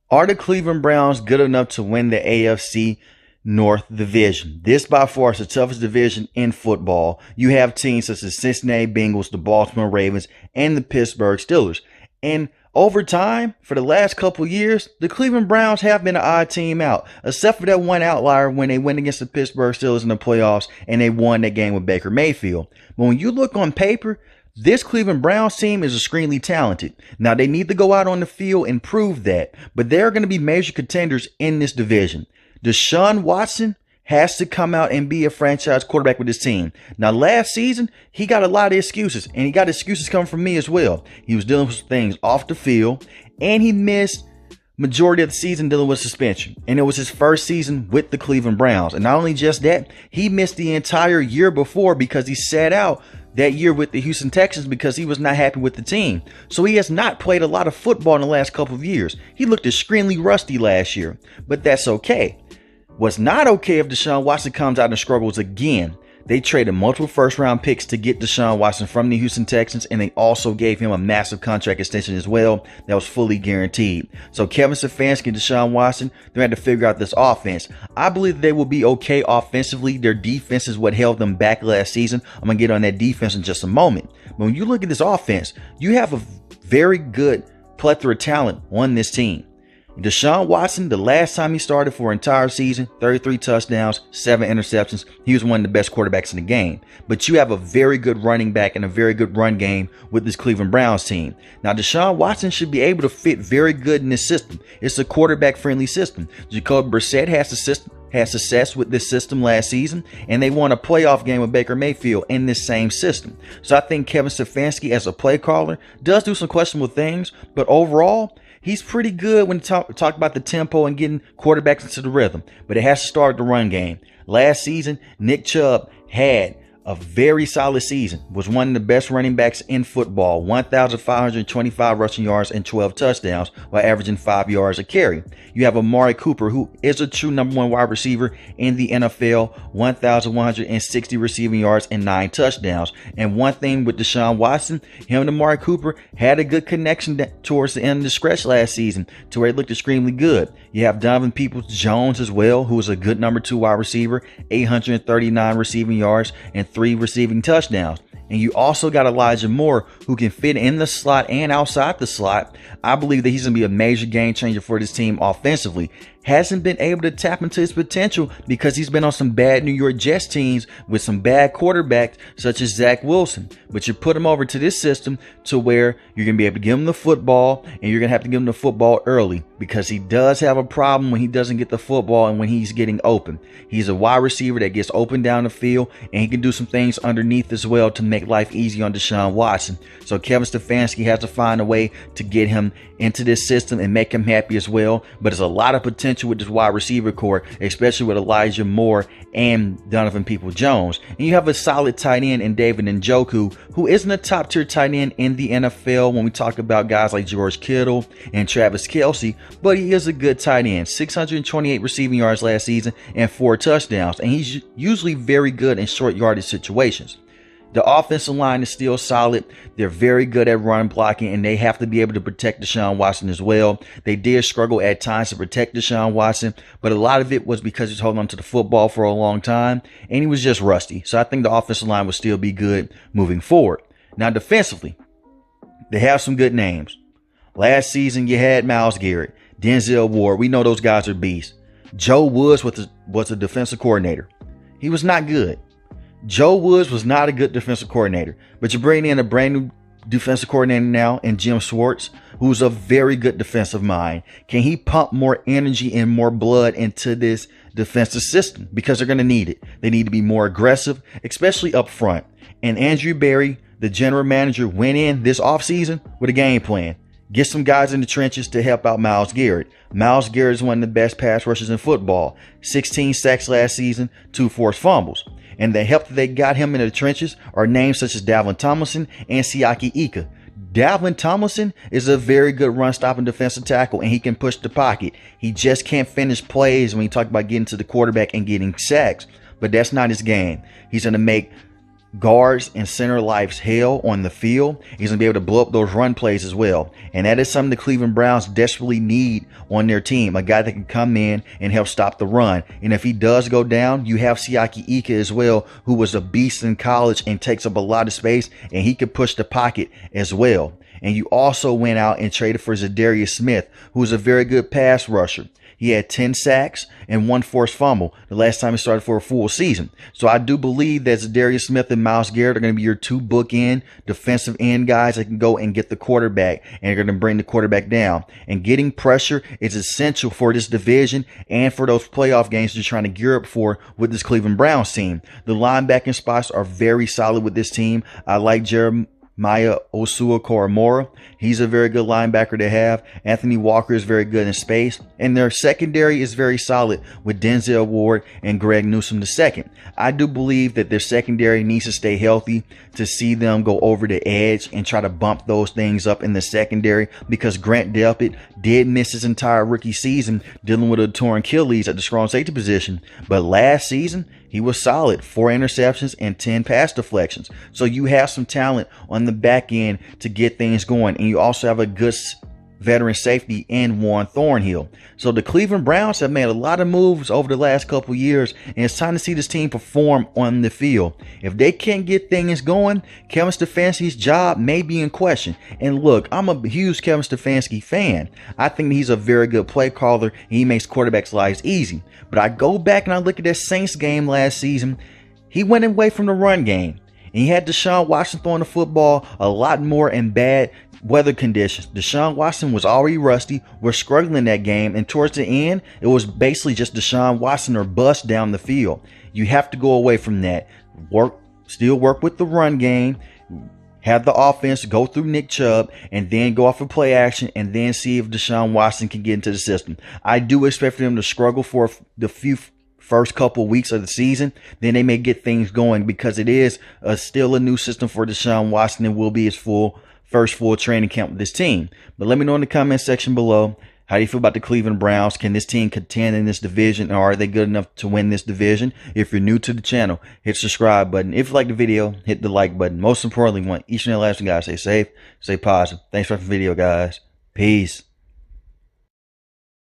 Are the Cleveland Browns good enough to win the AFC North Division? This by far is the toughest division in football. You have teams such as Cincinnati Bengals, the Baltimore Ravens, and the Pittsburgh Steelers. And over time, for the last couple of years, the Cleveland Browns have been an odd team out, except for that one outlier when they went against the Pittsburgh Steelers in the playoffs and they won that game with Baker Mayfield. But when you look on paper, this Cleveland Browns team is extremely talented. Now, they need to go out on the field and prove that, but they're going to be major contenders in this division. Deshaun Watson has to come out and be a franchise quarterback with his team. Now, last season, he got a lot of excuses, and he got excuses coming from me as well. He was dealing with things off the field, and he missed majority of the season dealing with suspension. And it was his first season with the Cleveland Browns. And not only just that, he missed the entire year before because he sat out that year with the Houston Texans because he was not happy with the team. So he has not played a lot of football in the last couple of years. He looked extremely rusty last year, but that's okay. What's not okay if Deshaun Watson comes out and struggles again. They traded multiple first-round picks to get Deshaun Watson from the Houston Texans, and they also gave him a massive contract extension as well that was fully guaranteed. So Kevin Stefanski and Deshaun Watson, they're going to figure out this offense. I believe they will be okay offensively. Their defense is what held them back last season. I'm going to get on that defense in just a moment. But when you look at this offense, you have a very good plethora of talent on this team. Deshaun Watson, the last time he started for an entire season, 33 touchdowns, 7 interceptions. He was one of the best quarterbacks in the game. But you have a very good running back and a very good run game with this Cleveland Browns team. Now, Deshaun Watson should be able to fit very good in this system. It's a quarterback-friendly system. Jacoby Brissett has success with this system last season, and they won a playoff game with Baker Mayfield in this same system. So I think Kevin Stefanski, as a play caller, does do some questionable things, but overall, he's pretty good when you talk about the tempo and getting quarterbacks into the rhythm, but it has to start with the run game. Last season, Nick Chubb had a very solid season, was one of the best running backs in football, 1,525 rushing yards and 12 touchdowns while averaging 5 yards a carry. You have Amari Cooper, who is a true number 1 wide receiver in the NFL, 1,160 receiving yards and 9 touchdowns. And one thing with Deshaun Watson, him and Amari Cooper had a good connection towards the end of the stretch last season to where it looked extremely good. You have Donovan Peoples-Jones as well, who is a good number 2 wide receiver, 839 receiving yards and 3 receiving touchdowns. And you also got Elijah Moore, who can fit in the slot and outside the slot. I believe that he's going to be a major game changer for this team offensively. Hasn't been able to tap into his potential because he's been on some bad New York Jets teams with some bad quarterbacks such as Zach Wilson. But you put him over to this system to where you're going to be able to give him the football, and you're going to have to give him the football early because he does have a problem when he doesn't get the football and when he's getting open. He's a wide receiver that gets open down the field, and he can do some things underneath as well to make life easy on Deshaun Watson. So Kevin Stefanski has to find a way to get him into this system and make him happy as well. But there's a lot of potential with this wide receiver core, especially with Elijah Moore and Donovan Peoples-Jones. And you have a solid tight end in David Njoku, who isn't a top tier tight end in the NFL when we talk about guys like George Kittle and Travis Kelce, but he is a good tight end. 628 receiving yards last season and 4 touchdowns. And he's usually very good in short yardage situations. The offensive line is still solid. They're very good at run blocking, and they have to be able to protect Deshaun Watson as well. They did struggle at times to protect Deshaun Watson, but a lot of it was because he's holding on to the football for a long time, and he was just rusty. So I think the offensive line will still be good moving forward. Now, defensively, they have some good names. Last season, you had Myles Garrett, Denzel Ward. We know those guys are beasts. Joe Woods was a defensive coordinator. He was not good. Joe Woods was not a good defensive coordinator, but you bring in a brand new defensive coordinator now in Jim Schwartz, who's a very good defensive mind. Can he pump more energy and more blood into this defensive system? Because they're going to need it. They need to be more aggressive, especially up front. And Andrew Berry, the general manager, went in this offseason with a game plan. Get some guys in the trenches to help out Myles Garrett. Myles Garrett is one of the best pass rushers in football. 16 sacks last season, 2 forced fumbles. And the help that they got him in the trenches are names such as Dalvin Tomlinson and Siaki Ika. Dalvin Tomlinson is a very good run-stopping defensive tackle, and he can push the pocket. He just can't finish plays when you talk about getting to the quarterback and getting sacks. But that's not his game. He's going to make guards and center lives hell on the field. He's going to be able to blow up those run plays as well. And that is something the Cleveland Browns desperately need on their team. A guy that can come in and help stop the run. And if he does go down, you have Siaki Ika as well, who was a beast in college and takes up a lot of space, and he could push the pocket as well. And you also went out and traded for Zadarius Smith, who is a very good pass rusher. He had 10 sacks and 1 forced fumble the last time he started for a full season. So I do believe that Zadarius Smith and Myles Garrett are going to be your 2 bookend defensive end guys that can go and get the quarterback and are going to bring the quarterback down. And getting pressure is essential for this division and for those playoff games you're trying to gear up for with this Cleveland Browns team. The linebacking spots are very solid with this team. I like Jeremiah Osua-Koromora. He's a very good linebacker to have. Anthony Walker is very good in space. And their secondary is very solid with Denzel Ward and Greg Newsome II. I do believe that their secondary needs to stay healthy to see them go over the edge and try to bump those things up in the secondary, because Grant Delpit did miss his entire rookie season dealing with a torn Achilles at the strong safety position. But last season, he was solid. 4 interceptions and 10 pass deflections. So you have some talent on the back end to get things going. And you also have a good veteran safety in Warren Thornhill. So the Cleveland Browns have made a lot of moves over the last couple of years, and it's time to see this team perform on the field. If they can't get things going, Kevin Stefanski's job may be in question. And look, I'm a huge Kevin Stefanski fan. I think he's a very good play caller, and he makes quarterbacks' lives easy. But I go back and I look at that Saints game last season. He went away from the run game, and he had Deshaun Watson throwing the football a lot more in bad weather conditions. Deshaun Watson was already rusty. We're struggling that game, and towards the end, it was basically just Deshaun Watson or bust down the field. You have to go away from that. Still work with the run game. Have the offense go through Nick Chubb and then go off of play action and then see if Deshaun Watson can get into the system. I do expect for them to struggle for the first couple of weeks of the season. Then they may get things going, because it is still a new system for Deshaun Watson and will be his first full training camp with this team. But let me know in the comment section below, how do you feel about the Cleveland Browns? Can this team contend in this division, or are they good enough to win this division? If you're new to the channel, hit the subscribe button. If you like the video, hit the like button. Most importantly, want each and every last one, guys, stay safe, stay positive. Thanks for watching the video, guys. Peace.